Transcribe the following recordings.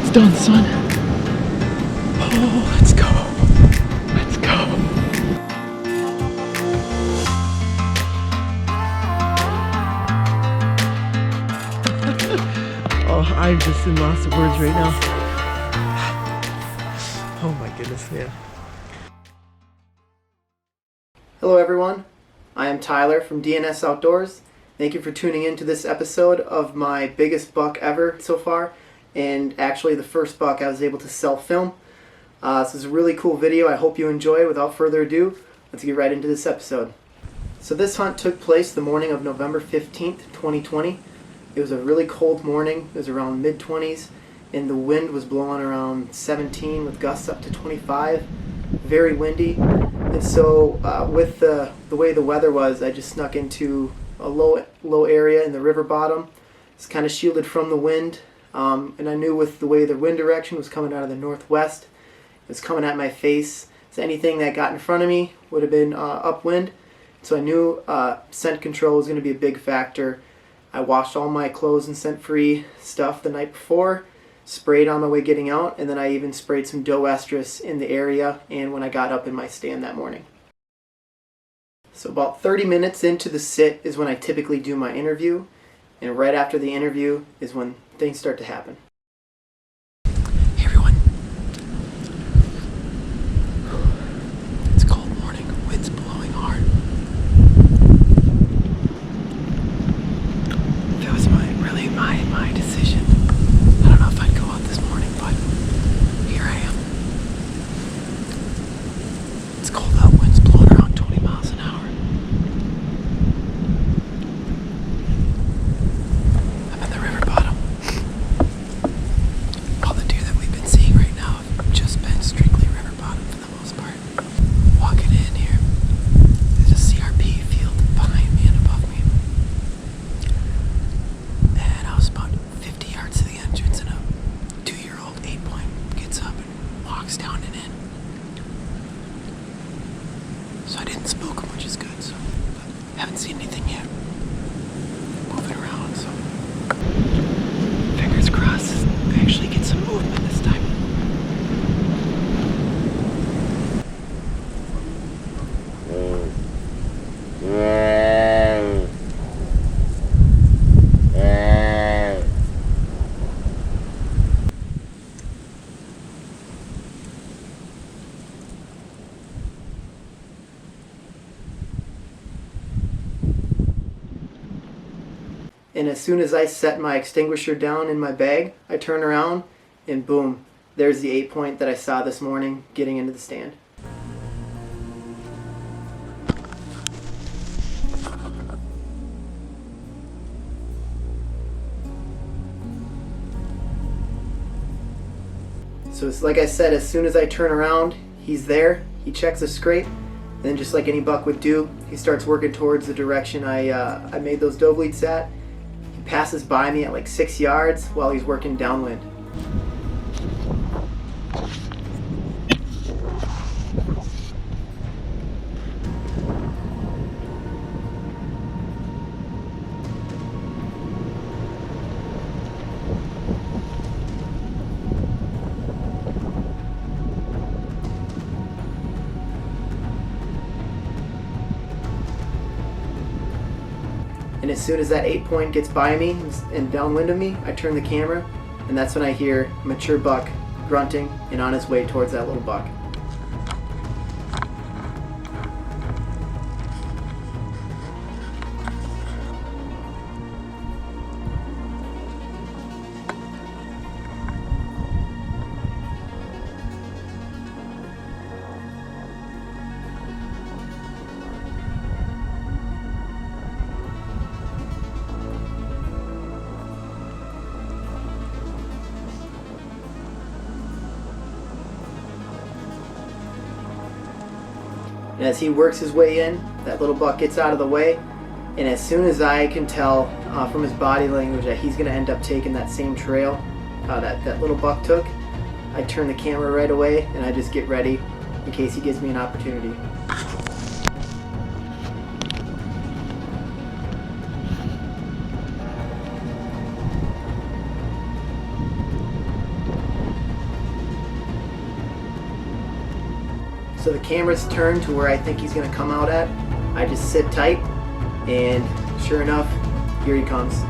It's done, son. Oh, let's go. Let's go. Oh, I'm just in lots of words right now. Oh my goodness, man. Hello everyone, I am Tyler from DNS Outdoors. Thank you for tuning in to this episode of my biggest buck ever so far, and actually the first buck I was able to self-film. This is a really cool video. I hope you enjoy. Without further ado, let's get right into this episode. So this hunt took place the morning of November 15th, 2020. It was a really cold morning. It was around mid-20s, and the wind was blowing around 17 with gusts up to 25. Very windy. And so with the way the weather was, I just snuck into a low area in the river bottom. It's kind of shielded from the wind, and I knew with the way the wind direction was coming out of the northwest, it was coming at my face. So anything that got in front of me would have been upwind. So I knew scent control was going to be a big factor. I washed all my clothes and scent-free stuff the night before, sprayed on my way getting out, and then I even sprayed some doe estrus in the area and when I got up in my stand that morning. So about 30 minutes into the sit is when I typically do my interview, and right after the interview is when things start to happen. Hey everyone. It's a cold morning, wind's blowing hard. If it was my decision, I don't know if I'd go out this morning, but here I am. It's cold out, wind's blowing around 20 miles an hour. I'm in the river bottom. All the deer that we've been seeing right now have just been strictly river bottom for the most part. Walking in here, there's a CRP field behind me and above me. And I was about 50 yards to the entrance, and a 2-year-old 8-point gets up and walks down and in. So I didn't spook him, which is good. So, but haven't seen anything yet. Moving around, so fingers crossed I actually get some movement this time. And as soon as I set my extinguisher down in my bag, I turn around and boom, there's the 8-point that I saw this morning getting into the stand. So it's like I said, as soon as I turn around, he's there, he checks the scrape, and then just like any buck would do, he starts working towards the direction I made those doe bleeds at. He passes by me at like 6 yards while he's working downwind. And as soon as that 8-point gets by me and downwind of me, I turn the camera, and that's when I hear a mature buck grunting and on his way towards that little buck. And as he works his way in, that little buck gets out of the way, and as soon as I can tell from his body language that he's going to end up taking that same trail that little buck took, I turn the camera right away and I just get ready in case he gives me an opportunity. So the camera's turned to where I think he's gonna come out at. I just sit tight, and sure enough, here he comes.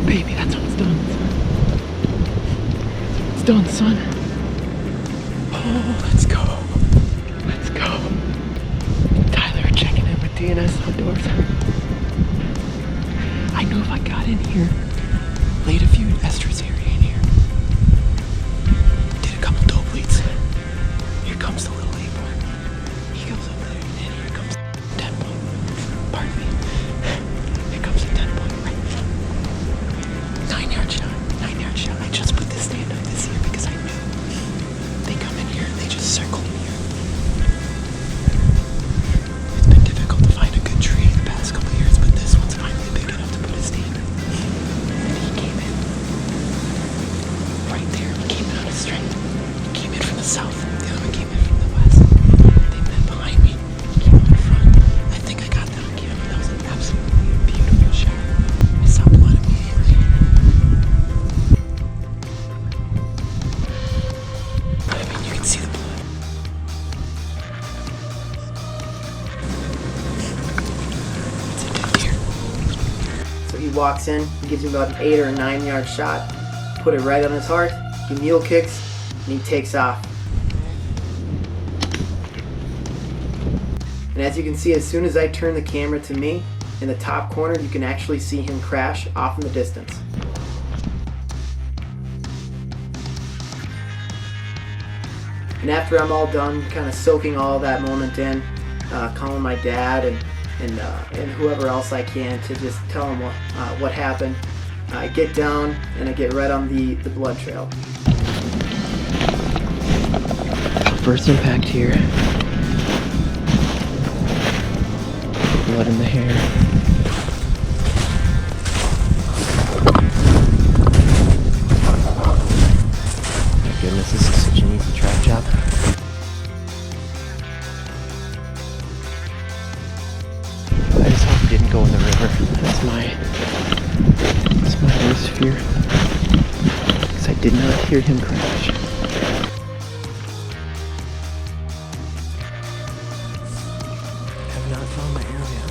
Baby, that's almost done. It's done, son. Oh, let's go. Let's go. Tyler checking in with DNS Outdoors. I knew if I got in here, laid a few estrus area in here, did a couple dope leads. Here comes the little April. He goes over there, and here comes 10 point. Pardon me. Here comes the 10 point right. 9-yard shot. 9-yard shot. I just put this stand up this year because I knew they come in here, they just circle me here. It's been difficult to find a good tree the past couple of years, but this one's finally big enough to put a stand up. And he came in right there. He came in on a string. He came in from the south. The other one came in from the west. They met behind me. He came up in front. I think I got that on camera. That was an absolutely beautiful shot. I saw blood immediately. I mean, you can see the blood. It's a dead deer. So he walks in, he gives me about an 8 or a 9-yard shot, put it right on his heart, he mule kicks, and he takes off. And as you can see, as soon as I turn the camera to me, in the top corner, you can actually see him crash off in the distance. And after I'm all done, kind of soaking all that moment in, calling my dad and whoever else I can to just tell them what happened, I get down and I get right on the blood trail. First impact here. Blood in the hair. My goodness, this is such an easy trap job. I just hope he didn't go in the river. That's my worst fear. Because I did not hear him crash. Have not found my arrow yet.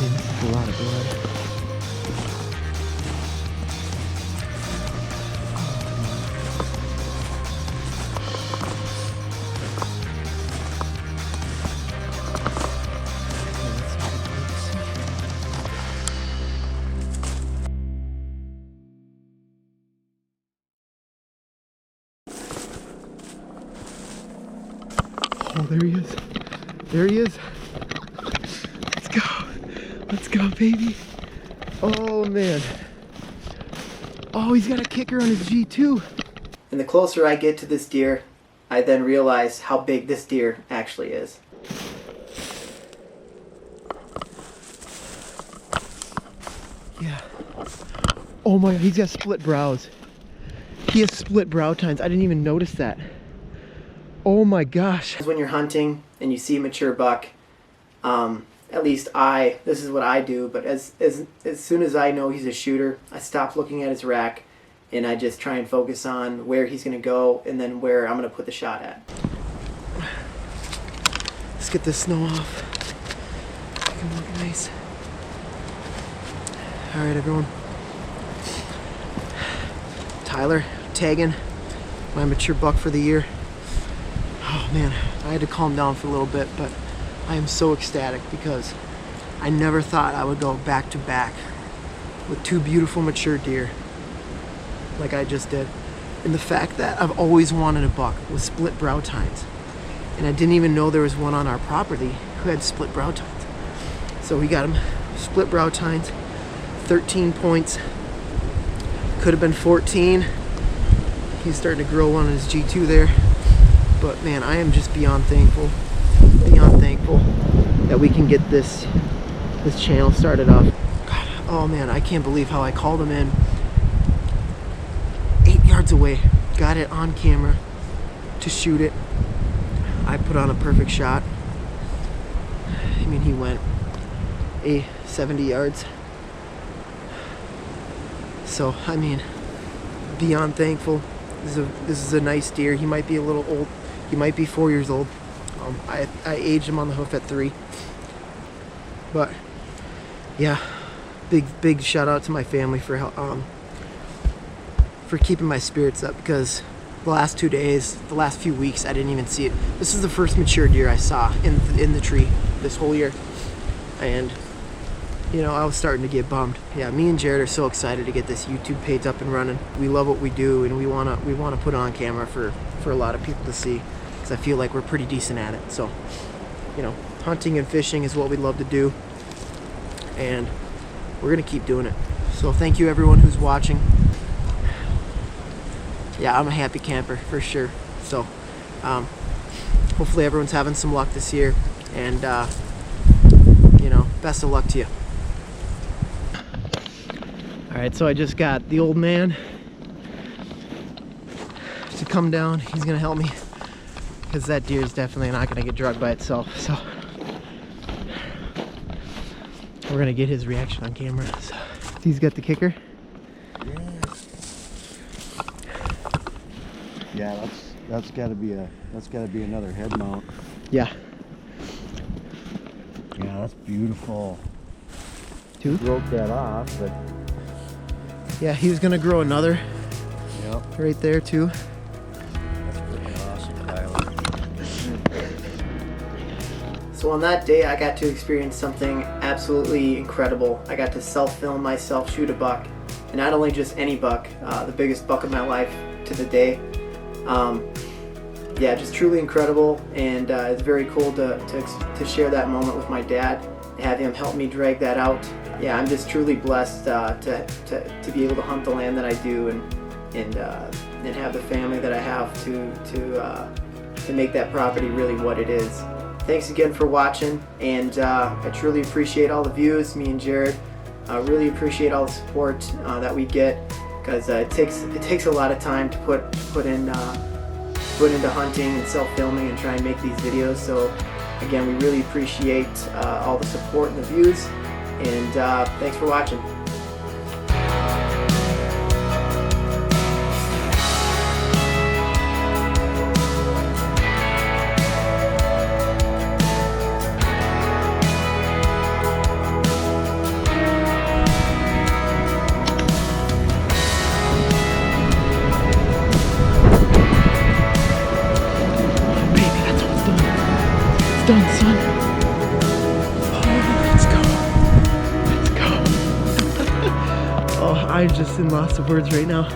Man, this is a lot of blood. Oh, there he is. There he is. Let's go. Let's go, baby. Oh, man. Oh, he's got a kicker on his G2. And the closer I get to this deer, I then realize how big this deer actually is. Yeah. Oh my God, he's got split brows. He has split brow tines. I didn't even notice that. Oh my gosh. When you're hunting and you see a mature buck, at least this is what I do, but as soon as I know he's a shooter, I stop looking at his rack and I just try and focus on where he's going to go and then where I'm going to put the shot at. Let's get this snow off. Make him look nice. Alright, everyone. Tyler, tagging my mature buck for the year. Oh man, I had to calm down for a little bit, but I am so ecstatic because I never thought I would go back to back with two beautiful mature deer like I just did. And the fact that I've always wanted a buck with split brow tines. and I didn't even know there was one on our property who had split brow tines. So we got him split brow tines, 13 points. Could have been 14. He's starting to grow one on his G2 there. But man, I am just beyond thankful that we can get this channel started off. God, oh man, I can't believe how I called him in 8 yards away, got it on camera to shoot it. I put on a perfect shot. I mean, he went 70 yards. So I mean, beyond thankful. This is a nice deer. He might be a little old. He might be 4 years old. I aged him on the hoof at 3. But yeah, big shout out to my family for keeping my spirits up, because the last 2 days, the last few weeks, I didn't even see it. This is the first mature deer I saw in the tree this whole year, and you know, I was starting to get bummed. Yeah, me and Jared are so excited to get this YouTube page up and running. We love what we do, and we wanna put it on camera for a lot of people to see, because I feel like we're pretty decent at it. So, you know, hunting and fishing is what we love to do, and we're gonna keep doing it. So thank you everyone who's watching. Yeah, I'm a happy camper for sure. So hopefully everyone's having some luck this year, and you know, best of luck to you. All right, so I just got the old man to come down. He's gonna help me, because that deer is definitely not gonna get drugged by itself. So we're gonna get his reaction on camera. So he's got the kicker. Yeah, that's got to be another head mount. Yeah. Yeah, that's beautiful. Two? Broke that off, but yeah, he was gonna grow another. yep, Right there too. that's pretty awesome, Tyler. So on that day, I got to experience something absolutely incredible. I got to self-film myself shoot a buck, and not only just any buck, the biggest buck of my life to the day. Yeah, just truly incredible, and it's very cool to share that moment with my dad, have him help me drag that out. Yeah, I'm just truly blessed to be able to hunt the land that I do, and have the family that I have to make that property really what it is. Thanks again for watching, and I truly appreciate all the views. Me and Jared really appreciate all the support that we get, because it takes a lot of time to put into hunting and self-filming and try and make these videos. So again, we really appreciate all the support and the views, and thanks for watching. Done, son. Oh, let's go. Oh, I'm just in lots of words right now.